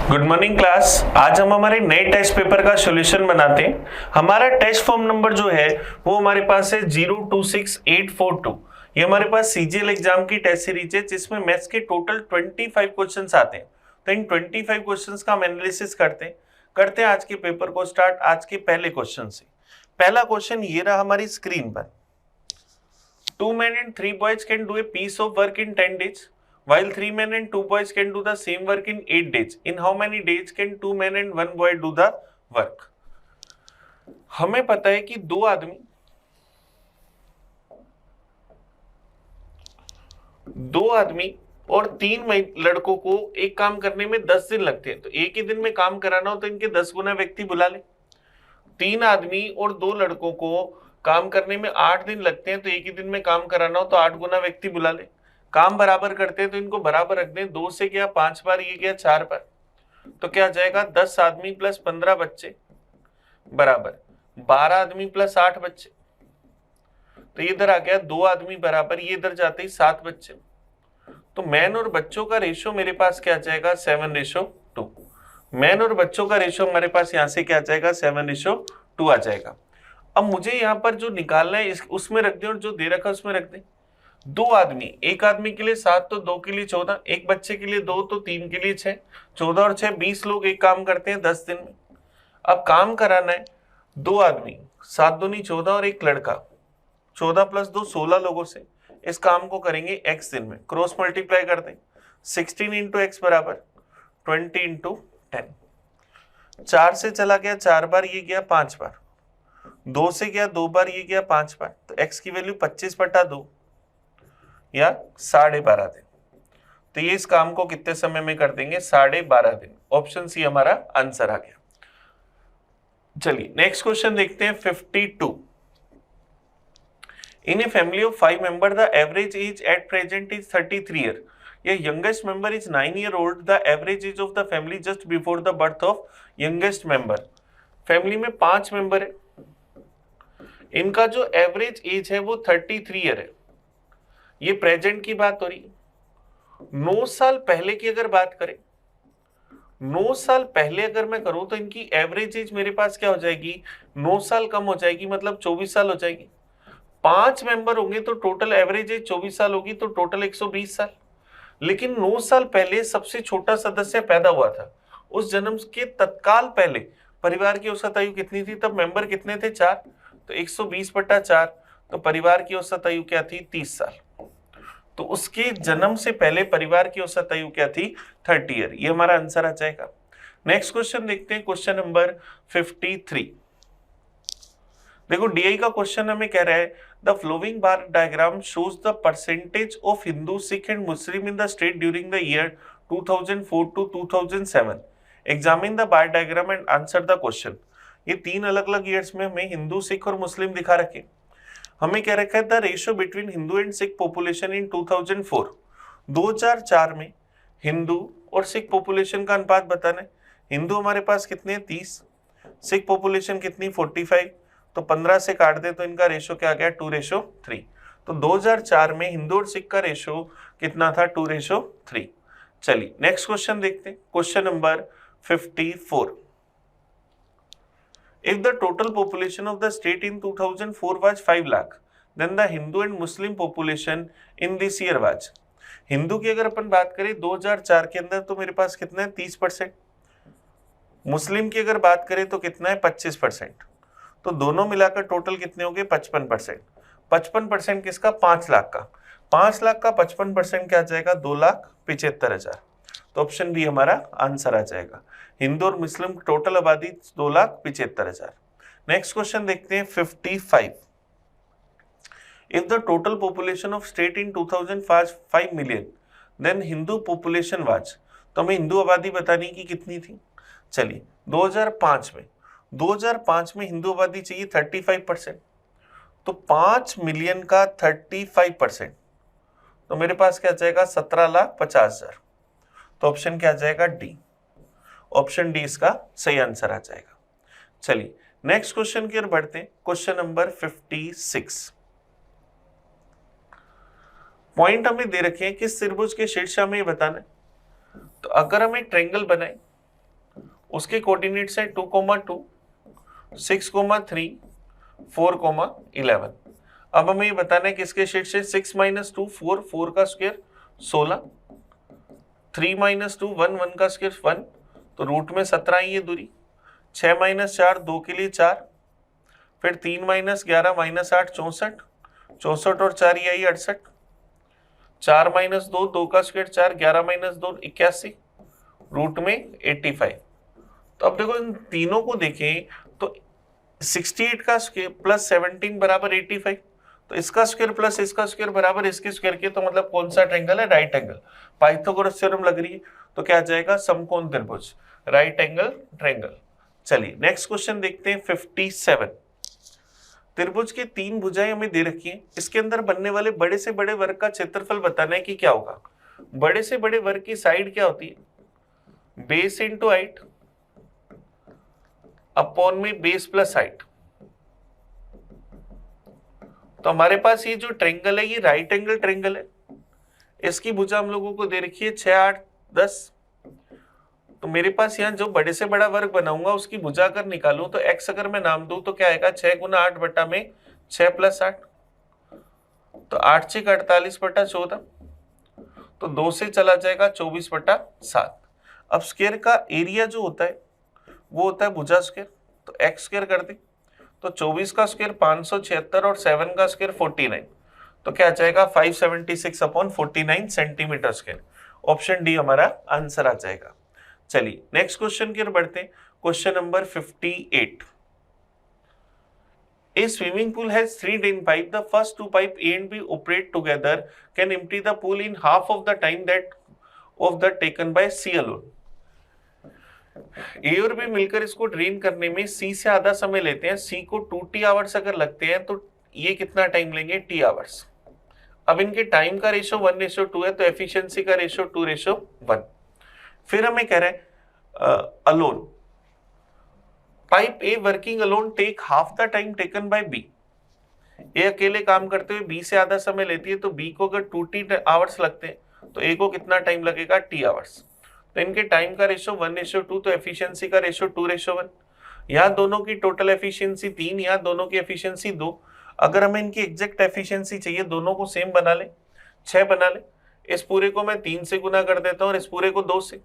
Good morning class. आज हम हमारे नए टेस्ट पेपर का सॉल्यूशन बनाते हैं। हमारा टेस्ट फॉर्म नंबर जो है वो हमारे पास है 026842। ये हमारे पास सीजीएल एग्जाम की टेस्ट सीरीज है जिसमें मैथ्स के टोटल 25 क्वेश्चंस आते हैं। तो इन 25 क्वेश्चंस का हम एनालिसिस करते हैं आज के पेपर को स्टार्ट आज के पहले क्वेश्चन से। पहला क्वेश्चन ये रहा हमारी स्क्रीन पर। 2 men and 3 boys can do a piece of work in 10 days, while 3 men and 2 boys can do the same work in 8 days. In how many days can 2 men and 1 boy do the work? हमें पता है कि दो आदमी और 3 लड़कों को एक काम करने में 10 दिन लगते हैं। तो एक ही दिन में काम कराना हो तो इनके 10 गुना व्यक्ति बुला ले। 3 आदमी और 2 लड़कों को काम करने में 8 दिन लगते हैं, तो एक ही दिन में काम कराना हो तो 8 गुना व्यक्ति बुला ले। काम बराबर करते हैं तो इनको बराबर रख दें। 2 से गया 5 बार, ये गया 4 बार, तो क्या जाएगा 10 आदमी प्लस 15 बच्चे बराबर 12 आदमी प्लस 8 बच्चे। तो ये इधर आ गया 2 आदमी बराबर, ये इधर जाते ही 7 बच्चे। तो मैन और बच्चों का रेशो मेरे पास क्या जाएगा 7:2। मैन और बच्चों का रेशो हमारे पास यहां से क्या जाएगा 7:2 आ जाएगा। अब मुझे यहाँ पर जो निकालना है उसमें रख दें और जो दे रखा है उसमें रख दें। 2 आदमी, एक आदमी के लिए 7 तो 2 के लिए 14, एक बच्चे के लिए 2 तो 3 के लिए 6, 14 और 6 20 लोग एक काम करते हैं 10 दिन में। अब काम कराना है 2 आदमी, 7 दूनी 14 और एक लड़का, 14 प्लस 2 16 लोगों से। इस काम को करेंगे x दिन में, क्रॉस मल्टीप्लाई कर दें। 16 इंटू एक्स बराबर 20 इंटू 10। 4 से चला गया 4 बार, ये गया 5 बार। 2 से गया 2 बार, ये गया 5 बार। तो x की वैल्यू 25/2 या 12.5 दिन। तो ये इस काम को कितने समय में कर देंगे 12.5 दिन। ऑप्शन सी हमारा आंसर आ गया। चलिए नेक्स्ट क्वेश्चन देखते हैं 52। In a family of 5 member the average age at present is 33 year. ये youngest member is 9 year old. The average age of the family just before the birth of youngest member. Family में 5 member है, इनका जो average age है वो 33 year है। ये present की बात हो रही है। 9 साल पहले की अगर बात करें, 9 साल पहले अगर मैं करूं तो इनकी एवरेज एज मेरे पास क्या हो जाएगी 9 साल कम हो जाएगी, मतलब 24 साल हो जाएगी। 5 मेंबर होंगे तो टोटल एवरेज एज 24 साल होगी, तो टोटल 120 साल। लेकिन 9 साल पहले सबसे छोटा सदस्य पैदा हुआ था, उस जन्म के तत्काल पहले परिवार की औसत आयु कितनी थी? तब मेंबर कितने थे 4, तो 120/4। तो परिवार की औसत आयु क्या थी 30 साल। तो उसके जन्म से पहले परिवार की औसत आयु क्या थी 30 ईयर। ये हमारा आंसर आ जाएगा। नेक्स्ट क्वेश्चन देखते हैं, क्वेश्चन नंबर 53। देखो डीआई का क्वेश्चन हमें कह रहा है the flowing bar diagram shows the percentage of Hindu, Sikh and Muslim in the state during the year 2004 to 2007। Examine the bar diagram and answer the question. ये 3 अलग अलग ईयर्स में हमें हिंदू, सिख और मुस्लिम दिखा रखे। हमें क्या रखा है the ratio between Hindu and Sikh population in 2004। 2004 में हिंदू और सिख पॉपुलेशन का अनुपात बताना है। हिंदू हमारे पास कितने हैं 30, सिख पॉपुलेशन कितनी 45, तो 15 से काट दे तो इनका रेशियो क्या आ गया 2:3। तो 2004 में हिंदू और सिख का रेशियो कितना था 2:3। चलिए नेक्स्ट क्वेश्चन देखते हैं, question number 54। If the total population of the state in 2004 was 5 lakh, then the Hindu and Muslim population in this year was। Hindu की अगर अपन बात करें 2004 के अंदर तो मेरे पास कितना है 30%। मुस्लिम की अगर बात करें तो कितना है 25%। तो दोनों मिलाकर टोटल कितने हो गए 55%। 55% किसका 5 लाख का। 5 लाख का 55% क्या आ जाएगा 2,75,000। तो ऑप्शन बी हमारा आंसर आ जाएगा। हिंदू और मुस्लिम टोटल आबादी 2,75,000। नेक्स्ट क्वेश्चन देखते हैं 55। If the total population of state in 2005 million, then Hindu population was. तो हमें हिंदू आबादी बतानी की कितनी थी। चलिए 2005 में हिंदू आबादी चाहिए 35%। तो 5 मिलियन का 35%, तो मेरे पास क्या जाएगा 17,50,000। तो ऑप्शन क्या आ जाएगा डी। ऑप्शन डी इसका सही आंसर आ जाएगा। चलिए नेक्स्ट क्वेश्चन की ओर बढ़ते हैं, क्वेश्चन नंबर 56। पॉइंट हमें दे रखे हैं किस त्रिभुज के शीर्ष हमें बताना है। तो अगर हम एक ट्रायंगल बनाए उसके कोऑर्डिनेट्स है 2,2, 6,3, 4,11। अब हमें ये बताना है कि इसके शेड से 6 माइनस 2 4, 4 का स्क्वायर 16, 3 माइनस 2 1, 1 का स्क्वायर 1, तो रूट में 17 ही ये दूरी। 6 माइनस 4 2 के लिए 4, फिर 3 माइनस 11 माइनस 8 64, 64 और 4 ये आई 68, 4 माइनस 2 2 का स्क्वायर 4, 11 माइनस 2 81, रूट में 85। तो अब देखो इन तीनों को देखें तो 68 का स्क्वायर प्लस 17 बराबर 85, तो इसका स्क्वायर प्लस इसका स्क्वायर बराबर इसके स्क्वायर के, तो मतलब कौन सा ट्रायंगल है? Right angle. पाइथागोरस थ्योरम लग रही है, तो क्या आ जाएगा? समकोण त्रिभुज, राइट एंगल ट्रायंगल। चलिए नेक्स्ट क्वेश्चन देखते हैं 57। त्रिभुज की 3 भुजाएं हमें दे रखी हैं, इसके अंदर बनने वाले बड़े से बड़े वर्ग का क्षेत्रफल बताना है कि क्या होगा। बड़े से बड़े वर्ग की साइड क्या होती है? बेस इंटू हाइट अपॉन में बेस प्लस हाइट। तो हमारे पास ये जो ट्रायंगल है ये राइट एंगल ट्रायंगल है, इसकी भुजा हम लोगों को दे रखी है 6 8 10। तो मेरे पास यहाँ जो बड़े से बड़ा वर्ग बनाऊंगा उसकी भुजा अगर निकालूं तो x अगर मैं नाम दूं तो क्या आएगा? 6 गुना 8 बटा में 6 प्लस 8, तो 8 6 48 बटा 14, तो 2 से चला जाएगा 24 बटा 7। अब स्क्वायर का एरिया जो होता है वो होता है भुजा स्क्वायर, तो x स्क्वायर कर दे, तो 24 का स्क्वायर 576 और 7 का स्क्वायर 49, तो क्या आ जाएगा? 576 upon 49 centimetre square. Option D हमारा आंसर आ जाएगा। चलिए नेक्स्ट क्वेश्चन की ओर बढ़ते हैं। Question number 58। A swimming pool has 3 drain pipe. The first 2 pipe A and B operate together can empty the pool in half of the time that of the taken by C alone. A और B मिलकर इसको drain करने में C से आधा समय लेते हैं। C को 2t आवर्स अगर लगते हैं तो ये कितना टाइम लेंगे? t hours. अब इनके टाइम का रेशो 1:2 है, तो एफिशिएंसी का रेशो 2:1। फिर हमें कह रहे हैं alone pipe A working alone take half the time taken by B. A अकेले काम करते हुए बी से आधा समय लेती है, तो बी को अगर 2t आवर्स लगते हैं तो ए को कितना टाइम लगेगा? t hours. तो इनके टाइम का रेशो 1:2, तो एफिशिएंसी का रेशो 2:1। यहाँ दोनों की टोटल एफिशिएंसी 3, यहाँ दोनों की एफिशिएंसी 2। अगर हमें इनकी एग्जैक्ट एफिशिएंसी चाहिए, दोनों को सेम बना ले, 6 बना ले। इस पूरे को मैं 3 से गुना कर देता हूँ और इस पूरे को 2 से,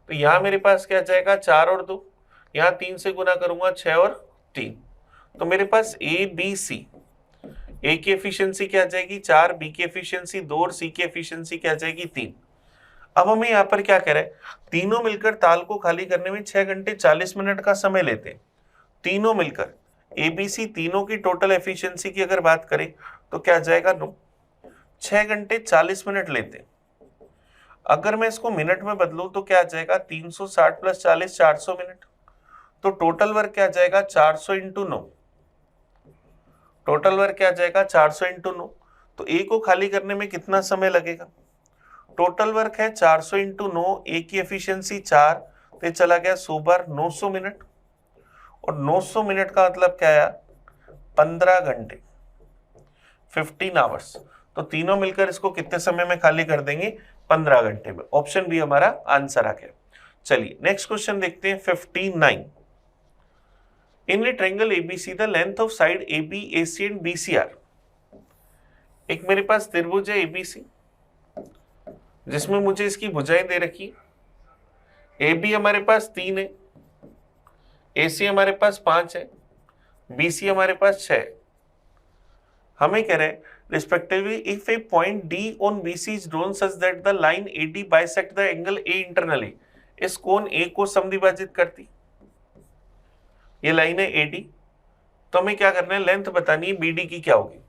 तो यहाँ मेरे पास क्या जाएगा? 4 और 2, यहाँ 3 से गुना करूंगा 6 और 3, तो मेरे पास ए बी सी, ए की एफिशिएंसी क्या जाएगी? 4, बी की एफिशिएंसी 2 और सी की एफिशिएंसी क्या जाएगी? 3। अब हमें यहाँ पर क्या कह रहा है? तीनों मिलकर ताल को खाली करने में 6 घंटे 40 मिनट का समय लेते हैं। तीनों मिलकर ए बी सी तीनों की टोटल एफिशिएंसी की अगर बात करें तो क्या जाएगा? 6 घंटे 40 मिनट लेते हैं। अगर मैं इसको मिनट में बदलूं तो क्या आ जाएगा? 360 प्लस 40 400 मिनट। तो टोटल वर्क क्या जाएगा? 400 इंटू 9। टोटल वर्क क्या जाएगा? 400 इंटू 9। तो ए को खाली करने में कितना समय लगेगा? टोटल वर्क है 400 इंटू 9, ए की एफिशिएंसी 4, तो चला गया 100 बार 900 मिनट, और 900 मिनट का मतलब क्या आया? 15 घंटे, 15 आवर्स। तो तीनों मिलकर इसको कितने समय में खाली कर देंगे? 15 घंटे में। ऑप्शन बी हमारा आंसर आ गया। चलिए नेक्स्ट क्वेश्चन देखते हैं 59। In a triangle ABC the length of side AB, AC and BC are. एक मेरे पास त्रिभुज है एबीसी जिसमें मुझे इसकी भुजाएं दे रखी। AB हमारे पास 3 है, AC हमारे पास 5 है, BC हमारे पास 6 है। हमें कह रहे हैं respectively if a point D on BC is drawn such that the line AD bisect the angle A internally, इस कोण A को समद्विभाजित करती। ये लाइन है AD, तो हमें क्या करना है? लेंथ बतानी है BD की क्या होगी।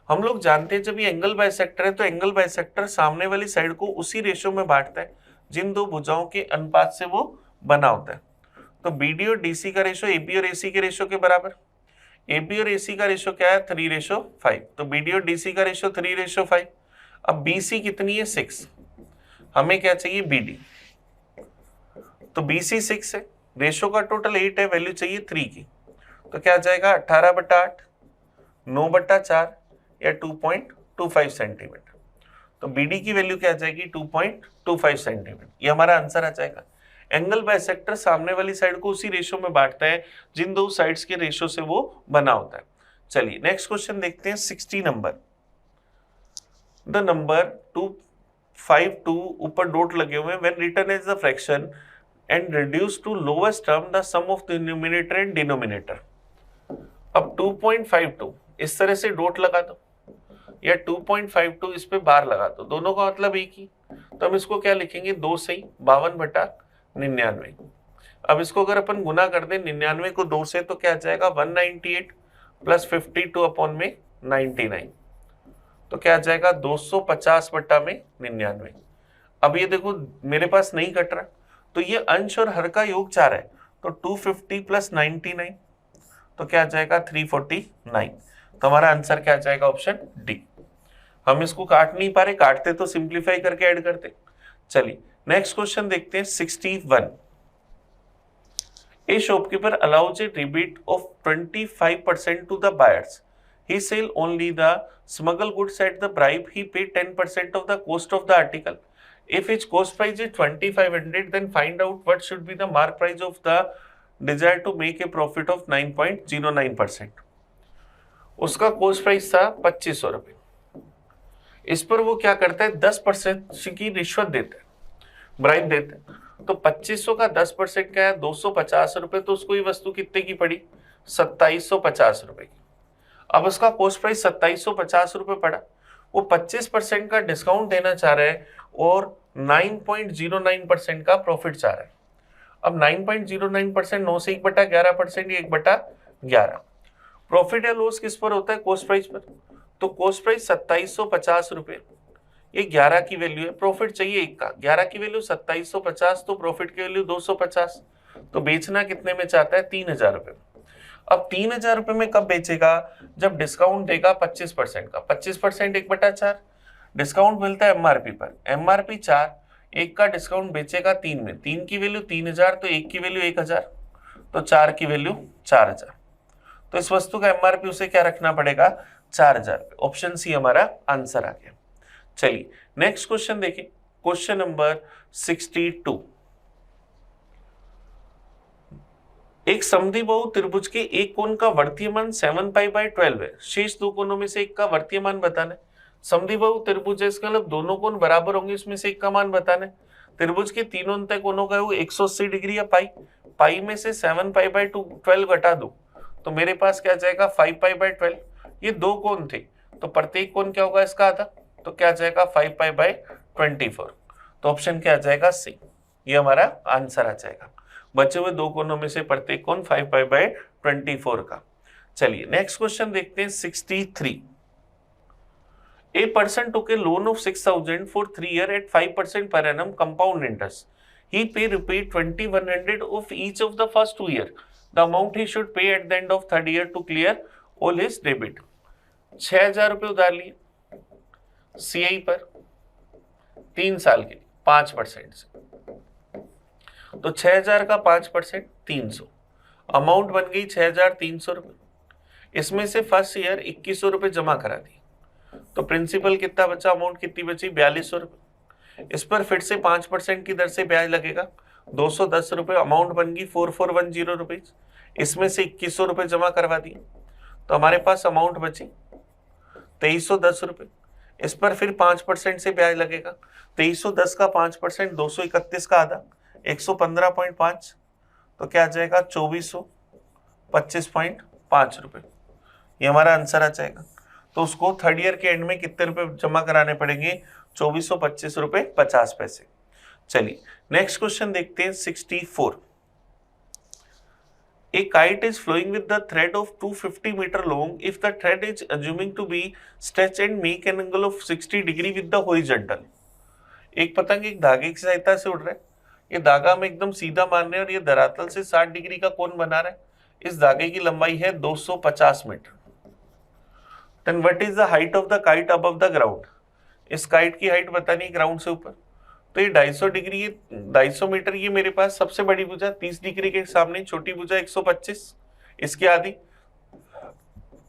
हम लोग जानते हैं जब ये एंगल बाइसेक्टर है तो एंगल बाइसेक्टर सामने वाली साइड को उसी रेशो में बांटता है जिन दो भुजाओं के अनुपात से वो बना होता है। तो BD और DC का रेशो AB और AC के रेशो के बराबर। AB और AC का रेशो क्या है? 3:5। तो BD और DC का रेशो 3:5। अब BC कितनी है? 6। हमें क्या चाहिए? BD। तो BC 6 है, रेशो का टोटल 8 है, वैल्यू चाहिए 3 की, तो क्या जाएगा? 18/8, 9/4 या 2.25 सेंटीमीटर। तो BD की वैल्यू क्या आ जाएगी? 2.25 सेंटीमीटर। ये हमारा आंसर आ जाएगा। एंगल बाइसेक्टर सामने वाली साइड को उसी रेशो में बांटता है जिन दो साइड्स के रेशो से वो बना होता है। चलिए नेक्स्ट क्वेश्चन देखते हैं 60 नंबर। द नंबर 252 ऊपर डॉट लगे हुए हैं, when written as the fraction and reduce to lowest term the sum of the numerator and denominator. अब 2.52 इस तरह से डॉट लगा दो या 2.52 इस पे बार लगा दो, दोनों का मतलब एक ही, तो हम इसको क्या लिखेंगे 2 से 52/99। अब इसको अगर अपन गुना कर दें 99 को 2 से तो क्या आ जाएगा 198 प्लस 52 अपॉन में 99, तो क्या आ जाएगा 250/99। अब ये देखो मेरे पास नहीं कट रहा, तो ये अंश और हर का योग 4 है, तो 250 प्लस 99 तो क्या आ जाएगा 349। तो हमारा आंसर क्या आ जाएगा ऑप्शन डी। हम इसको काट नहीं पा रहे, काटते तो सिंप्लीफाई करके ऐड करते। चलिए नेक्स्ट क्वेश्चन देखते हैं 61। A shopkeeper allows a rebate of 25% to the buyers. He sell only the smuggled goods at the bribe. He pay 10% of the cost of the article. If its cost price is 2500, then find out what should be the mark price of the desire to make a profit of 9.09%. उसका coast price था 2500 रुपये, इस पर वो क्या करता है 10% की रिश्वत देता है, ब्राइब देता है, तो 2500 का 10% क्या है 250 रुपए, तो उसको ये वस्तु कितने की पड़ी 2750 रुपए की। अब उसका कोस्ट प्राइस 2750 रुपए पड़ा, वो 25% का डिस्काउंट देना चाह रहा है और 9.09% का प्रॉफिट चाह रहा है। अब 9.09% 9 से 1/11%, ये 1/11। प्रॉफिट या लॉस किस पर होता है कोस्ट प्राइस पर, तो कोस्ट प्राइस 2750 रुपए, ये 11 की वैल्यू है, प्रॉफिट चाहिए 1 का, 11 की वैल्यू 2750 तो प्रॉफिट की वैल्यू 250, तो बेचना कितने में चाहता है 3000 रुपए। अब 3000 रुपए में कब बेचेगा, जब डिस्काउंट देगा 25% का, 25% 1/4, डिस्काउंट मिलता है एमआरपी पर, एमआरपी 4, 1 का डिस्काउंट बेचेगा 3 में, 3 की वैल्यू 3000 तो 1 की वैल्यू 1000, तो 4 की वैल्यू 4000, तो इस वस्तु का एमआरपी उसे क्या रखना पड़ेगा 4000। ऑप्शन सी हमारा आंसर आ गया। चलिए नेक्स्ट क्वेश्चन देखिए, क्वेश्चन नंबर 62। एक समद्विबाहु त्रिभुज के एक कोण का वर्तीय मान 7π/12 है, शेष दो कोणों में से एक का वर्तीय मान बताना है। समद्विबाहु त्रिभुज है, इसका मतलब दोनों कोण बराबर होंगे, इसमें से एक का मान बताना है। त्रिभुज के तीनों अंत कोणों का योग 180 डिग्री या पाई, पाई में से 7π/12 घटा दो तो मेरे पास क्या जाएगा 5π/12। ये दो कोण थे तो प्रत्येक कोण क्या होगा इसका आधा, तो क्या जाएगा 5π/24, तो ऑप्शन क्या आ जाएगा सी, ये हमारा आंसर आ जाएगा। बचे हुए दो कोणों में से प्रत्येक कोण 5π/24 का। चलिए नेक्स्ट क्वेश्चन देखते हैं 63। A person took a loan of 6,000 for 3 years at 5% per annum compound interest. He repaid 2,100 of each of the first 2 years. The amount he should pay at the end of third year to clear all his debit. 6,000 रुपये उधार लिए CI पर 3 साल के लिए 5% से, तो 6,000 का 5% 300, अमाउंट बन गई 6,300 रुपये। इसमें से फर्स्ट ईयर 2,100 रुपये जमा करा दी, तो प्रिंसिपल कितना बचा, अमाउंट कितनी बची 4,200 रुपये। इस पर फिर से 5% की दर से ब्याज लगेगा 210 रुपये, अमाउंट बन गई 4,410 रुपीज। इसमें से 2,100 रुपये जमा करवा दिए, तो हमारे पास अमाउंट बची 2,310 रुपये। इस पर फिर 5% से ब्याज लगेगा, 2,310 का 5% 231 का आधा 115.5, तो क्या आ जाएगा 2,425.5 रुपये, ये हमारा आंसर आ जाएगा। तो उसको थर्ड ईयर के एंड में कितने रुपए जमा कराने पड़ेंगे 2,425 रुपये 50 पैसे। चलिए नेक्स्ट क्वेश्चन देखते हैं 64। A kite is flowing with the thread of 250 meter long if the thread is assuming to be stretched and make an angle of 60 degree with the horizontal। एक पतंग एक धागे की सहायता से उड़ रहा है, ये धागा हम एकदम सीधा मान रहे हैं और ये धरातल से 60 डिग्री का कोण बना रहा है। इस धागे की लंबाई है 250 metre. Then what is the height of the kite above the ground? इस काइट की हाइट बतानी ग्राउंड से ऊपर, तो ये 250 डिग्री, ये 250 मीटर, ये मेरे पास सबसे बड़ी भुजा 30 डिग्री के सामने छोटी भुजा 125, इसकी आधी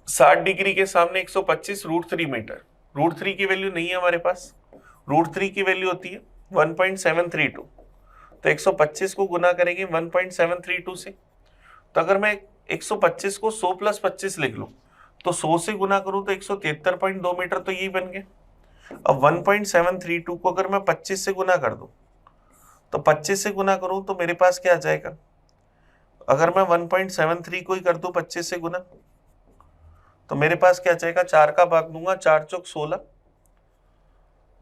60 डिग्री के सामने 125 √3 मीटर। √3 की वैल्यू नहीं है हमारे पास, √3 की वैल्यू होती है 1.732, तो 125 को गुना करेंगे 1.732 से। तो अगर मैं 125 को 100 + 25 लिख लूं तो 100 से गुना करूं तो 173.2 मीटर, तो यही बन गया। अब 1.732 को अगर मैं 25 से गुना कर दूं तो 25 से गुना करूं तो मेरे पास क्या आ जाएगा, अगर मैं 1.73 को ही कर दूं 25 से गुना तो मेरे पास क्या जाएगा, 4 का भाग दूंगा, 4 चौक 16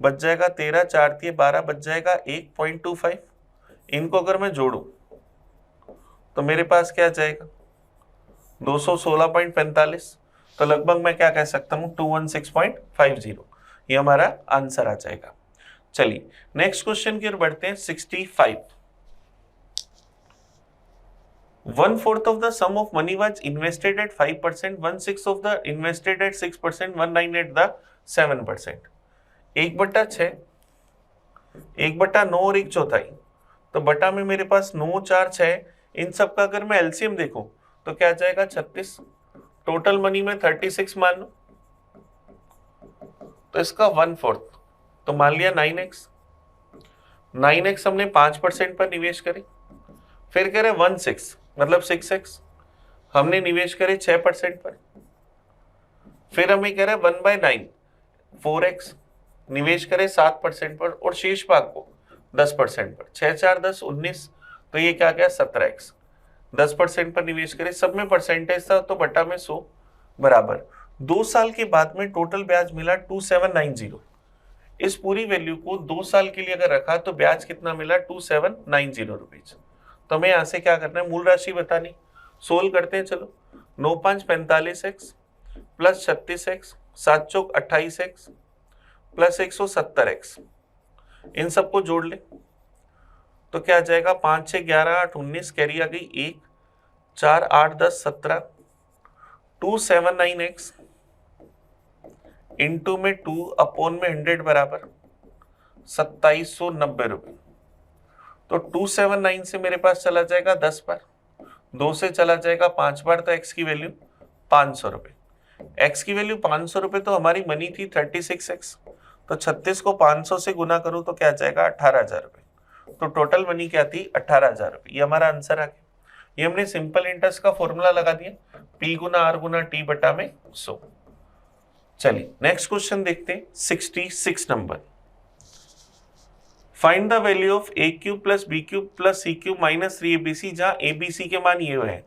बच जाएगा 13, 4 तिये 12 बच जाएगा 1.25। इनको अगर मैं जोड़ूं तो मेरे पास क्या जाएगा 216.45। तो लगभग मैं क्या कह सकता हूं 216.50, ये हमारा आंसर आ जाएगा। चलिए नेक्स्ट क्वेश्चन की ओर बढ़ते हैं। 65 1/4 of the sum of money was invested at 5%, 1/6 of the invested at 6%, 1/9 at the 7%। 1/6, 1/9 और 1/4, तो बटा में मेरे पास 9, 4, 6, इन सब का अगर मैं एलसीएम देखूं तो क्या जाएगा 36। टोटल मनी में 36 मान लो, तो इसका 1/4 तो मान लिया 9x। 9x हमने 5% पर निवेश करे, फिर कह रहे 1/6 मतलब 6x हमने निवेश करे 6% पर, फिर हमें कह रहे 1/9 4x निवेश करे 7% पर, और शेष भाग को 10% पर, 6 4 10 19, तो ये क्या गया 17x। 10% पर निवेश करे, सब में परसेंटेज था तो बटा में 100 बराबर 2 साल के बाद में टोटल ब्याज मिला 2790। इस पूरी वैल्यू को 2 साल के लिए अगर रखा तो ब्याज कितना मिला 2790 रुपीज। तो हमें यहाँ से क्या करना है, मूल राशि बतानी, सोल्व करते हैं। चलो 9 5 45x प्लस 36x 7 चौक 28x प्लस 170x, इन सबको जोड़ ले तो क्या आ जाएगा 5 6 11 8 19, कैरी आ गई 1 4 8 10 17, 279x इंटू में 2 अपॉन में 100 बराबर 2790 रुपये। तो 279 से मेरे पास चला जाएगा 10 बार, 2 से चला जाएगा 5 बार, तो x की वैल्यू 500 रुपये। x की वैल्यू 500 रुपये, तो हमारी मनी थी 36x, तो 36 को 500 से गुना करूं तो क्या जाएगा 18,000 रुपये। तो टोटल मनी क्या थी 18,000 रुपये, ये हमारा आंसर आ गया। ये हमने सिंपल इंटरेस्ट का फॉर्मूला लगा दिया, P गुना R गुना T बटा में 100। चलिए नेक्स्ट क्वेश्चन देखते हैं। 66 number, find the value of A cube plus B cube plus C cube minus 3abc, जहां abc के मान ये है।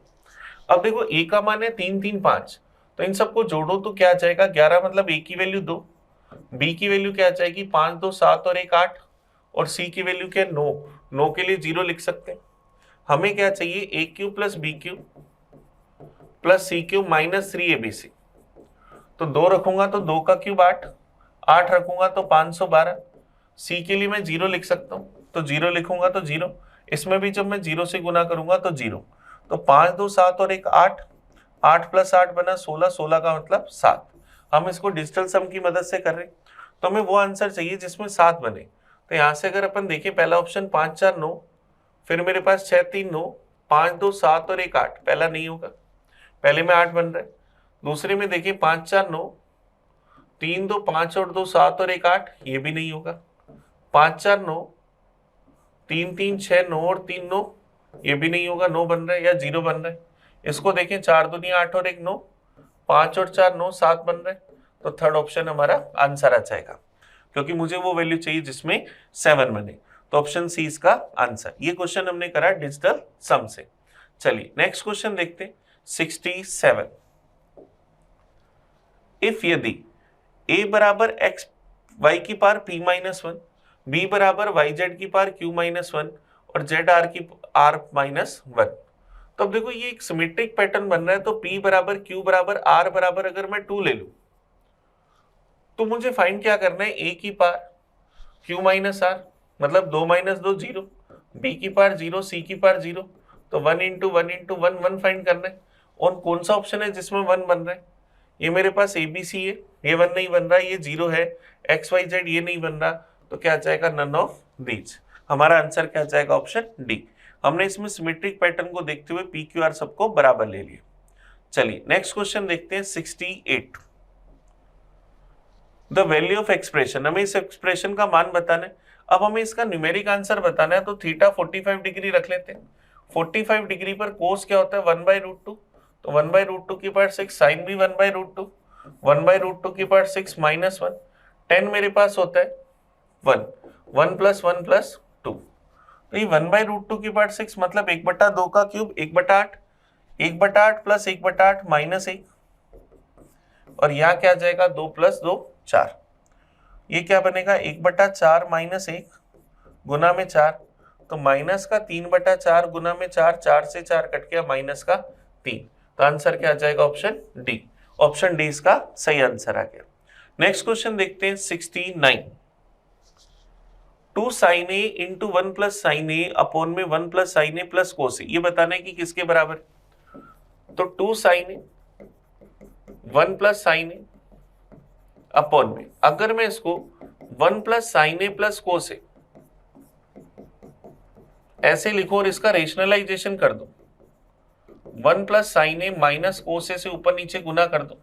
अब देखो a का मान है 3 3 5, तो इन सबको जोड़ो तो क्या आ जाएगा 11, मतलब a की वैल्यू 2, b की वैल्यू क्या आ जाएगी 5 2 7 और 1 8, और c की वैल्यू क्या 9, 9 के लिए 0 लिख सकते हैं। हमें क्या चाहिए a cube plus B cube plus C cube minus 3abc। तो 2 रखूंगा तो 2 का क्यूब 8, 8 रखूंगा तो 512, सी के लिए मैं 0 लिख सकता हूँ, तो 0 लिखूंगा तो 0, इसमें भी जब मैं 0 से गुना करूंगा तो 0, तो 5 2 7 और 1 8, 8 प्लस 8 बना 16, 16 का मतलब 7। हम इसको डिजिटल सम की मदद से कर रहे हैं, तो हमें वो आंसर चाहिए जिसमें 7 बने। तो यहाँ से अगर अपन देखें पहला ऑप्शन 5 4 9, फिर मेरे पास 6 3 9, 5 2 7 और 1 8, पहला नहीं होगा, पहले में 8 बन रहा है। दूसरे में देखिए 5 4 9, 3 2 5 और 2 7 और 1 8, ये भी नहीं होगा। 5 4 9, 3 3 6 9 और 3 9, ये भी नहीं होगा, 9 बन रहा है या 0 बन रहा है। इसको देखें 4 दूनी 8 और 1 9, 5 और 4 9 7 बन रहा है, तो थर्ड ऑप्शन हमारा आंसर आ जाएगा, क्योंकि मुझे वो वैल्यू चाहिए जिसमें 7 बने। तो ऑप्शन सी इसका आंसर। ये क्वेश्चन हमने करा डिजिटल सम से। चलिए नेक्स्ट क्वेश्चन देखते हैं। 67, इफ यदि a बराबर x y की पावर p माइनस 1, b बराबर y z की पावर q माइनस 1 और z r की r माइनस 1, तो अब देखो ये एक सिमेट्रिक पैटर्न बन रहा है। तो p बराबर q बराबर r बराबर अगर मैं 2 ले लूं तो मुझे फाइंड क्या करना है, a की पावर q माइनस r मतलब 2 माइनस 2 0, b की पावर 0, c की पावर 0, तो 1 इंटू 1 इंटू 1 1 फाइंड करना है। और कौन सा ऑप्शन है जिसमें 1 बन रहा है, ये मेरे पास ABC है, ये 1 नहीं बन रहा, ये 0 है, XYZ ये नहीं बन रहा, तो क्या जाएगा नन ऑफ दीज। हमारा आंसर क्या जाएगा ऑप्शन डी। हमने इसमें सिमेट्रिक पैटर्न को देखते हुए PQR सबको बराबर ले लिया। चलिए नेक्स्ट क्वेश्चन देखते हैं। 68, द वैल्यू ऑफ एक्सप्रेशन, हमें इस एक्सप्रेशन का मान बताना है। अब हमें इसका न्यूमेरिक आंसर बताना है, तो थीटा 45 डिग्री रख लेते हैं। 45 डिग्री पर कोस क्या होता है 1/√2, तो 1/√2 की पावर 6, साइन भी 1/√2, 1/√2 की पावर 6 -1, 10 मेरे पास होता है 1, 1 + 1 + 2, तो ये 1/√2 की पावर 6 मतलब 1/2 का क्यूब 1/8, 1/8 + 1/8 -1, और यहाँ क्या आ जाएगा 2 + 2 4, ये क्या बनेगा 1/4 -1 गुना में 4, तो माइनस का 3/4 गुना में 4, 4 से 4 कट गया माइनस का 3, तो आंसर क्या आ जाएगा ऑप्शन डी। ऑप्शन डी इसका सही आंसर आ गया। नेक्स्ट क्वेश्चन देखते हैं 69। 2 sin a into 1 + sin a upon में 1 + sin a + cos a, ये बताना है कि किसके बराबर, तो 2 sin a 1 + sin a upon में, अगर मैं इसको 1 + sin a + cos a ऐसे लिखो और इसका रेशनलाइजेशन कर दो, 1 + sin a minus cos a से ऊपर नीचे गुना कर दो,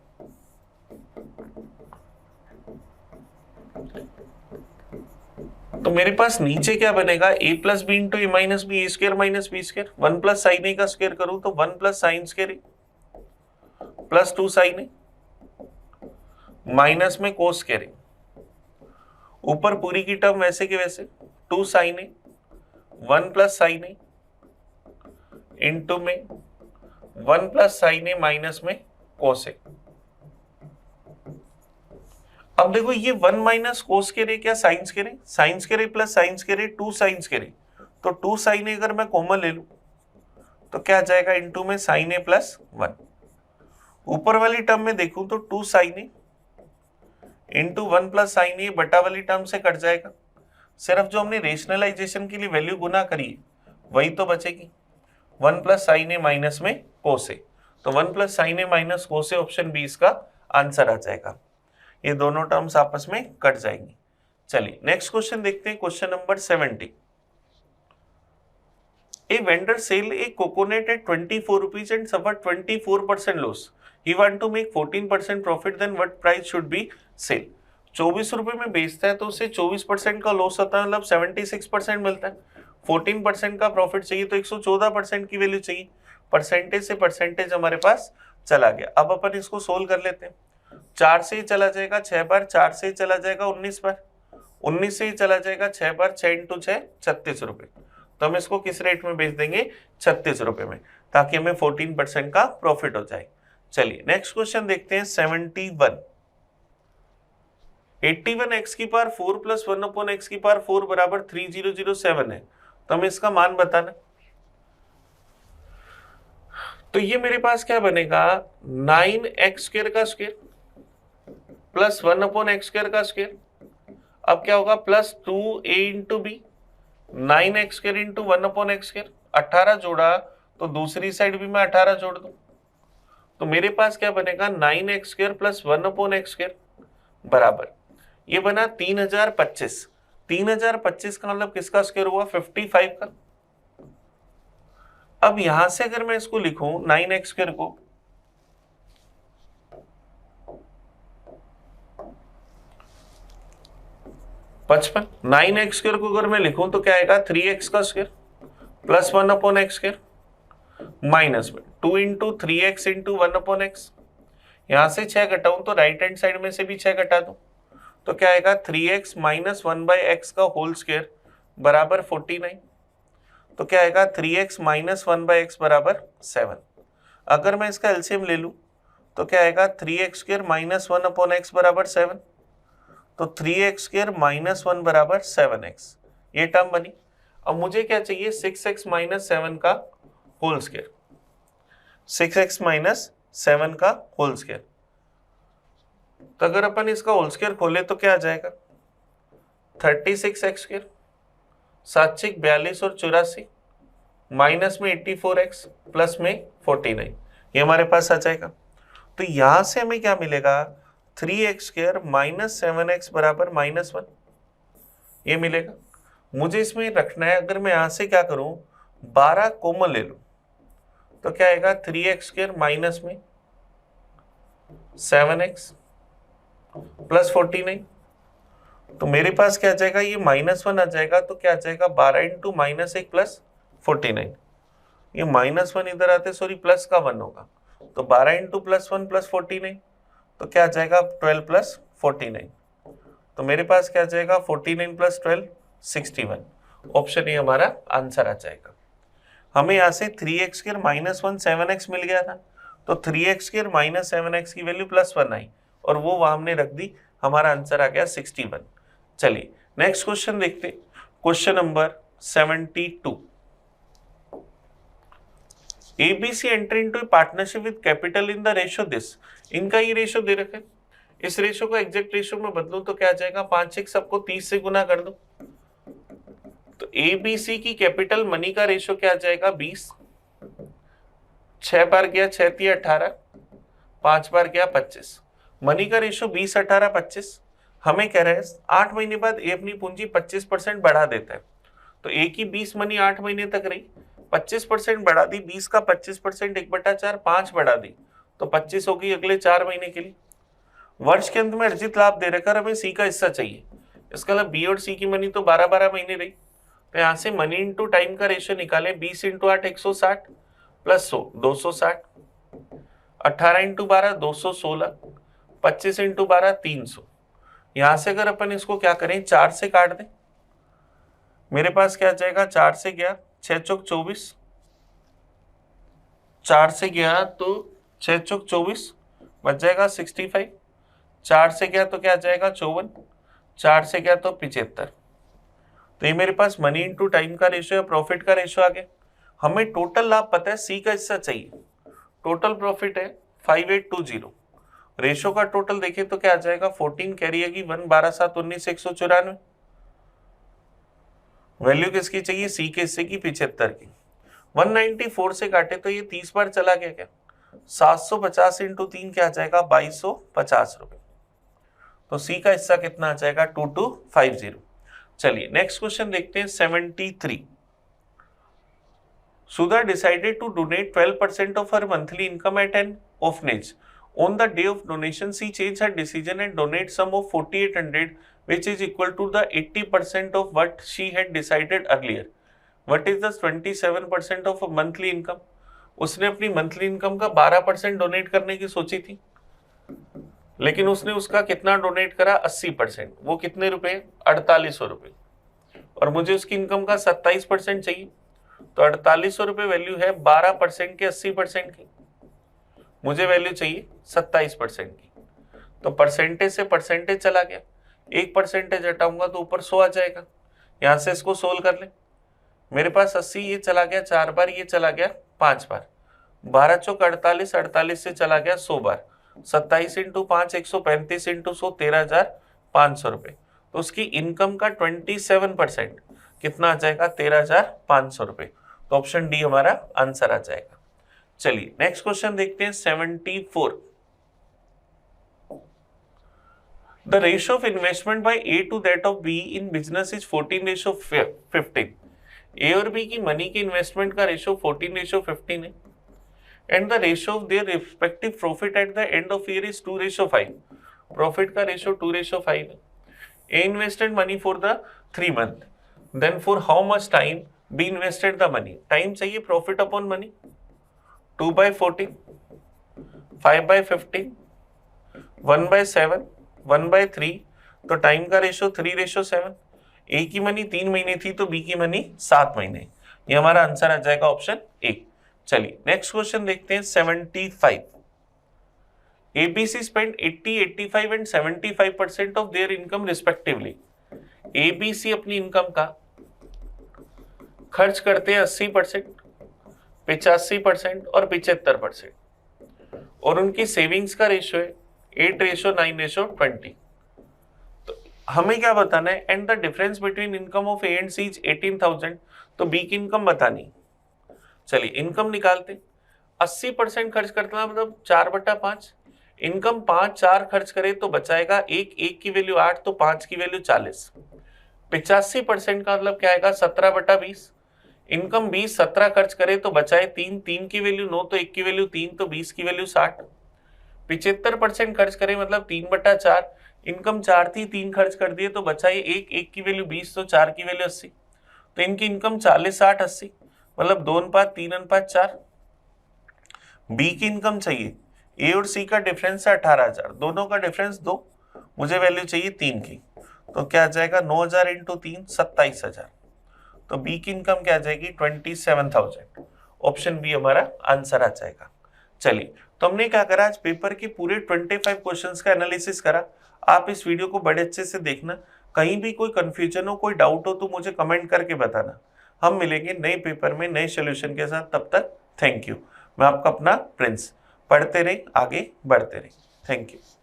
तो मेरे पास नीचे क्या बनेगा a + b into a - b, a² - b², 1 + sin a का स्क्वायर करूं तो 1 + sin square plus 2 sin a minus में cos स्क्वायर, ऊपर पूरी की टर्म वैसे के वैसे 2 sin a 1 + sin a into में 1 + sin a माइनस में cos a। अब देखो ये 1 - cos स्क्वायर क्या sine square, sine square plus sine square 2 sin square, तो 2 sin a अगर मैं कॉमन ले लूं तो क्या आ जाएगा इंटू में sin a + 1, ऊपर वाली टर्म में देखूं तो 2 sin a into 1 + sin a बटा वाली टर्म से कट जाएगा, सिर्फ जो हमने रेशनलाइजेशन के लिए वैल्यू गुना करी है वही तो बचेगी, 1 + sin a माइनस में cos a, तो 1 + sin a minus cos a option B इसका आंसर आ जाएगा, ये दोनों टर्म्स आपस में कट जाएंगी। चलिए नेक्स्ट क्वेश्चन देखते हैं, question number 70। A vendor sell a coconut at 24 rupees and suffer 24% loss. He want to make 14% profit, then what price should be sell? 24 रुपए में बेचता है तो उसे 24% का लॉस होता है, मतलब 76% मिलता है, 14% का प्रॉफिट चाहिए तो 114% की वैल्यू चाहिए, परसेंटेज से परसेंटेज हमारे पास चला गया। अब अपन इसको सोल्व कर लेते हैं, 4 से ही चला जाएगा 6 बार, 4 से ही चला जाएगा 19 बार, 19 से ही चला जाएगा 6 बार, 6 × 6 36 रुपए, तो हम इसको किस रेट में बेच देंगे 36 रुपए में, ताकि हमें 14% का प्रॉफिट हो जाए। चलिए नेक्स्ट क्वेश्चन देखते हैं 71। 81 x की पावर 4 + 1 / x की पावर 4 बराबर 3007 है, तो हमें इसका मान बताना। तो ये मेरे पास क्या बनेगा 9x² का स्क्वायर प्लस 1 / x² का स्क्वायर, अब क्या होगा plus 2a × b, 9x² into 1 / x², 18 जोड़ा तो दूसरी साइड भी मैं 18 जोड़ दूं, तो मेरे पास क्या बनेगा 9x² प्लस 1 / x² बराबर, ये बना 3025, 3025 का मतलब किसका स्क्वायर हुआ 55 का। अब यहां से अगर मैं इसको लिखूं 9x² को 55, 9x² को अगर मैं लिखूं तो क्या आएगा 3x का स्क्वायर प्लस 1 / x² माइनस में 2 × 3x × 1 / x, यहां से 6 घटाऊं तो राइट हैंड साइड में से भी 6 घटा दूं तो क्या आएगा 3x - 1/x का होल स्क्वायर बराबर 49, तो क्या आएगा 3x - 1/x बराबर 7। अगर मैं इसका एलसीएम ले लूं तो क्या आएगा 3x² - 1 / x बराबर 7, तो 3x² - 1 बराबर 7x, ये टर्म बनी। अब मुझे क्या चाहिए 6x - 7 का होल स्क्वायर, 6x - 7 का होल स्क्वायर, तो अगर अपन इसका होल स्क्वायर खोले तो क्या आ जाएगा 36x², 7 × 42 और 84 माइनस में 84x प्लस में 49, ये हमारे पास आ जाएगा। तो यहां से हमें क्या मिलेगा 3x² - 7x बराबर -1, ये मिलेगा। मुझे इसमें रखना है, अगर मैं यहां से क्या करूं 12 कॉमन ले लूं तो क्या आएगा 3x² माइनस में 7x प्लस 49, तो मेरे पास क्या आ जाएगा, ये -1 आ जाएगा, तो क्या आ जाएगा 12 इंटू -1 प्लस 49। ये -1 इधर आते, सॉरी प्लस का 1 होगा, तो 12 इंटू +1 प्लस 49, तो क्या आ जाएगा 12 प्लस 49। तो मेरे पास क्या आ जाएगा 49 प्लस 12 61। ऑप्शन ए हमारा आंसर आ जाएगा। हमें यहाँ से 3x स्क्वायर -1 7x मिल गया था, तो 3x स्क्वायर -7x की वैल्यू +1 आई और वो वहां हमने रख दी, हमारा आंसर आ गया 61। चलिए नेक्स्ट क्वेश्चन देखते हैं, question number 72। ABC enter into A partnership with capital in the ratio this. इनका ये रेशियो दे रखा है, इस रेशियो को एग्जैक्ट रेशियो में बदलूं तो क्या आ जाएगा 5x, सबको 30 से गुना कर दो, तो ABC की कैपिटल मनी का रेशियो क्या आ जाएगा 20। 6 बार गया 6 × 18, 5 बार गया 25, मनी का रेशियो 20 18 25। हमें कह रहे हैं 8 महीने बाद ए अपनी पूंजी 25% बढ़ा देता है, तो ए की 20 मनी 8 महीने तक रही, 25% बढ़ा दी, 20 का 25% 1/4 5 बढ़ा दी, तो 25 होगी अगले 4 महीने के लिए। वर्ष के अंत में अर्जित लाभ दे रखा, हमें सी का हिस्सा चाहिए, इसका मतलब बी और सी की मनी तो 12-12 महीने रही, तो यहाँ से मनी इंटू टाइम का रेशियो निकाले, 20 इंटू 8 160 प्लस 100 260, 18 इंटू 12 216, 25 इंटू 12 300। यहां से अगर अपन इसको क्या करें 4 से काट दें, मेरे पास क्या आ जाएगा 4 से गया 6 चौक 24, 4 से गया तो 6 चौक 24 बच जाएगा 65, 4 से गया तो क्या आ जाएगा 54, 4 से गया तो 75। तो ये मेरे पास मनी इंटू टाइम का रेशियो या प्रॉफिट का रेशियो आ गया। हमें टोटल लाभ पता है, सी का हिस्सा चाहिए, टोटल प्रॉफिट है 5820, रेशियो का टोटल देखें तो क्या आ जाएगा 14 कैरी आएगी 1 12 7 19 194। वैल्यू किसकी चाहिए, सी के हिस्से की 75 की। 194 से काटे तो ये 30 बार चला गया, क्या 750 इंटू 3 क्या आ जाएगा 2250 रुपए। तो सी का हिस्सा कितना आ जाएगा 2250। चलिए नेक्स्ट क्वेश्चन देखते हैं 73। Sudha decided to donate 12% of her monthly income at an orphanage. On the day of donation, she changed her decision and donate sum of 4800, which is equal to the 80% of what she had decided earlier. What is the 27% of monthly income? उसने अपनी monthly income का 12% donate करने की सोची थी, लेकिन उसने उसका कितना डोनेट करा 80%। वो कितने रुपए 4800 रुपए, और मुझे उसकी इनकम का 27% चाहिए, तो 4800 रुपए वैल्यू है 12% के 80% की, मुझे वैल्यू चाहिए 27% की। तो परसेंटेज से परसेंटेज चला गया, 1% हटाऊंगा तो ऊपर 100 आ जाएगा। यहां से इसको सोल्व कर ले, मेरे पास 80 ये चला गया 4 बार, ये चला गया 5 बार, 12 चौक 48, 48 से चला गया 100 बार, 27 इंटू 5 135 इंटू 100 13,500 रुपए। तो उसकी इनकम का 27% कितना आ जाएगा 13,500 रुपए। तो ऑप्शन डी हमारा आंसर आ जाएगा। चलिए नेक्स्ट क्वेश्चन देखते हैं 74। The ratio of investment by A to that of B in business is 14:15। A और बी की मनी के इन्वेस्टमेंट का रेशियो 14:15 है, and the ratio of their respective profit at the end of year is 2:5। Profit का ratio 2:5 है। A invested money for the 3 month, then for how much time B invested the money. Time चाहिए profit upon money, 2/14, 5/15, 1/7, 1/3, तो time का ratio 3:7। ए की money 3 महीने थी तो B की मनी 7 महीने। ये हमारा आंसर आ जाएगा ऑप्शन ए। चलिए नेक्स्ट क्वेश्चन देखते हैं 75। ABC spent 80, 85 and 75% of their income respectively. ABC अपनी इनकम का खर्च करते हैं 80%, 85% और 75%, और उनकी सेविंग्स का रेशियो है 8:9:20। तो हमें क्या बताना है, and the difference between income of A and C is 18,000, तो बी की इनकम बतानी। चलिए इनकम निकालते, 80% खर्च करता मतलब 4/5, इनकम 5 4 खर्च करे तो बचाएगा 1 की वैल्यू 8, तो 5 की वैल्यू 40। 85% का मतलब क्या आएगा 17/20, इनकम 20 17 खर्च करे तो बचाए 3 की वैल्यू 9, तो 1 की वैल्यू 3, तो 20 की वैल्यू 60। 75% खर्च करे मतलब 3/4, इनकम 4 थी, 3 खर्च कर दिए तो बचा ये एक की वैल्यू 20, तो 4 की वैल्यू 80। तो इनकी इनकम 40, 60, 80, मतलब 2 अनुपात 3 अनुपात 4। बी की इनकम चाहिए, ए और सी का डिफरेंस है 18,000, दोनों का डिफरेंस 2, मुझे वैल्यू चाहिए 3 की। तो क्या आ जाएगा 9,000 इंटू 3, 27,000। तो बी की इनकम क्या आ जाएगी 27,000। ऑप्शन बी हमारा आंसर आ जाएगा। चलिए, तो हमने क्या करा, आज पेपर के पूरे 25 क्वेश्चंस का एनालिसिस करा। आप इस वीडियो को बड़े अच्छे से देखना, कहीं भी कोई कंफ्यूजन हो, कोई डाउट हो तो मुझे कमेंट करके बताना। हम मिलेंगे नए पेपर में नए सोल्यूशन के साथ, तब तक थैंक यू। मैं आपका अपना प्रिंस, पढ़ते रहे, आगे बढ़ते रहे। Thank you.